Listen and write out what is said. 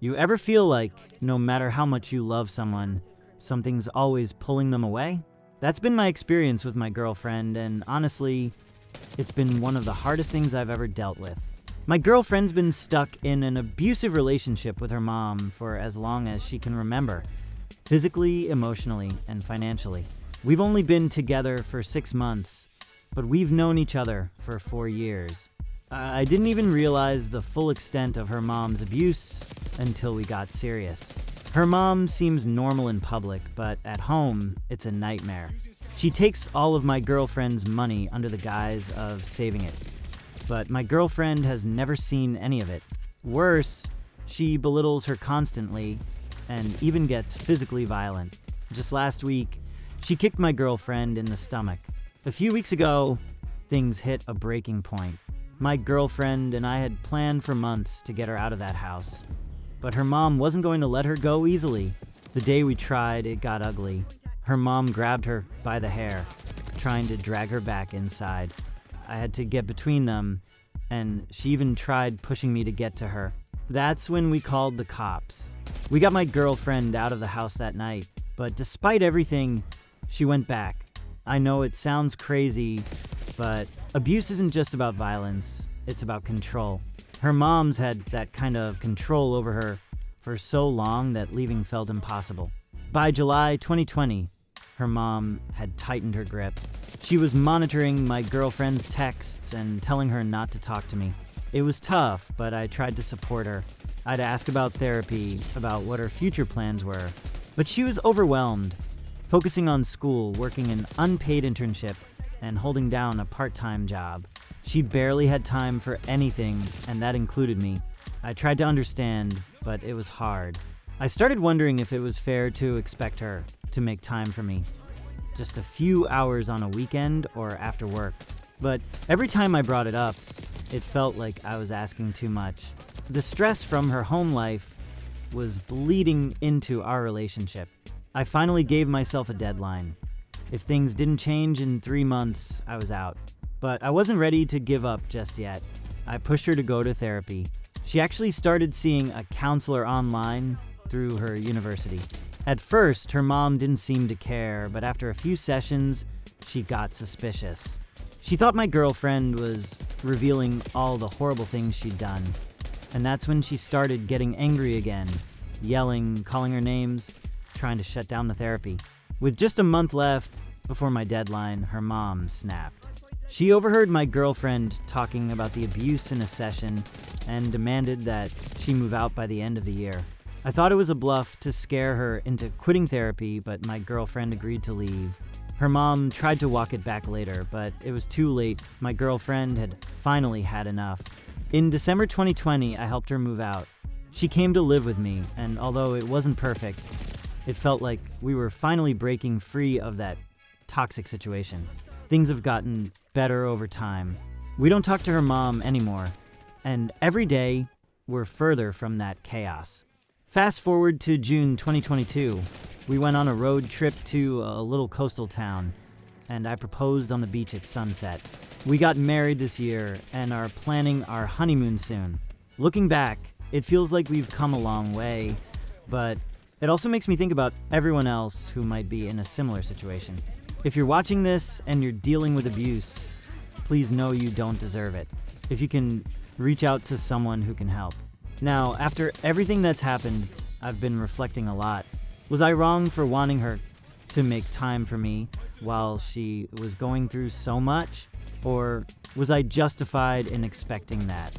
You ever feel like no matter how much you love someone, something's always pulling them away? That's been my experience with my girlfriend, and honestly, it's been one of the hardest things I've ever dealt with. My girlfriend's been stuck in an abusive relationship with her mom for as long as she can remember, physically, emotionally, and financially. We've only been together for 6 months, but we've known each other for 4 years. I didn't even realize the full extent of her mom's abuse until we got serious. Her mom seems normal in public, but at home, it's a nightmare. She takes all of my girlfriend's money under the guise of saving it, but my girlfriend has never seen any of it. Worse, she belittles her constantly and even gets physically violent. Just last week, she kicked my girlfriend in the stomach. A few weeks ago, things hit a breaking point. My girlfriend and I had planned for months to get her out of that house, but her mom wasn't going to let her go easily. The day we tried, it got ugly. Her mom grabbed her by the hair, trying to drag her back inside. I had to get between them, and she even tried pushing me to get to her. That's when we called the cops. We got my girlfriend out of the house that night, but despite everything, she went back. I know it sounds crazy, but abuse isn't just about violence, it's about control. Her mom's had that kind of control over her for so long that leaving felt impossible. By July 2020, her mom had tightened her grip. She was monitoring my girlfriend's texts and telling her not to talk to me. It was tough, but I tried to support her. I'd ask about therapy, about what her future plans were, but she was overwhelmed, focusing on school, working an unpaid internship, and holding down a part-time job. She barely had time for anything, and that included me. I tried to understand, but it was hard. I started wondering if it was fair to expect her to make time for me, just a few hours on a weekend or after work. But every time I brought it up, it felt like I was asking too much. The stress from her home life was bleeding into our relationship. I finally gave myself a deadline. If things didn't change in 3 months, I was out. But I wasn't ready to give up just yet. I pushed her to go to therapy. She actually started seeing a counselor online through her university. At first, her mom didn't seem to care, but after a few sessions, she got suspicious. She thought my girlfriend was revealing all the horrible things she'd done. And that's when she started getting angry again, yelling, calling her names, trying to shut down the therapy. With just a month left before my deadline, her mom snapped. She overheard my girlfriend talking about the abuse in a session and demanded that she move out by the end of the year. I thought it was a bluff to scare her into quitting therapy, but my girlfriend agreed to leave. Her mom tried to walk it back later, but it was too late. My girlfriend had finally had enough. In December 2020, I helped her move out. She came to live with me, and although it wasn't perfect, it felt like we were finally breaking free of that toxic situation. Things have gotten better over time. We don't talk to her mom anymore, and every day we're further from that chaos. Fast forward to June 2022. We went on a road trip to a little coastal town, and I proposed on the beach at sunset. We got married this year and are planning our honeymoon soon. Looking back, it feels like we've come a long way, but it also makes me think about everyone else who might be in a similar situation. If you're watching this and you're dealing with abuse, please know you don't deserve it. If you can, reach out to someone who can help. Now, after everything that's happened, I've been reflecting a lot. Was I wrong for wanting her to make time for me while she was going through so much? Or was I justified in expecting that?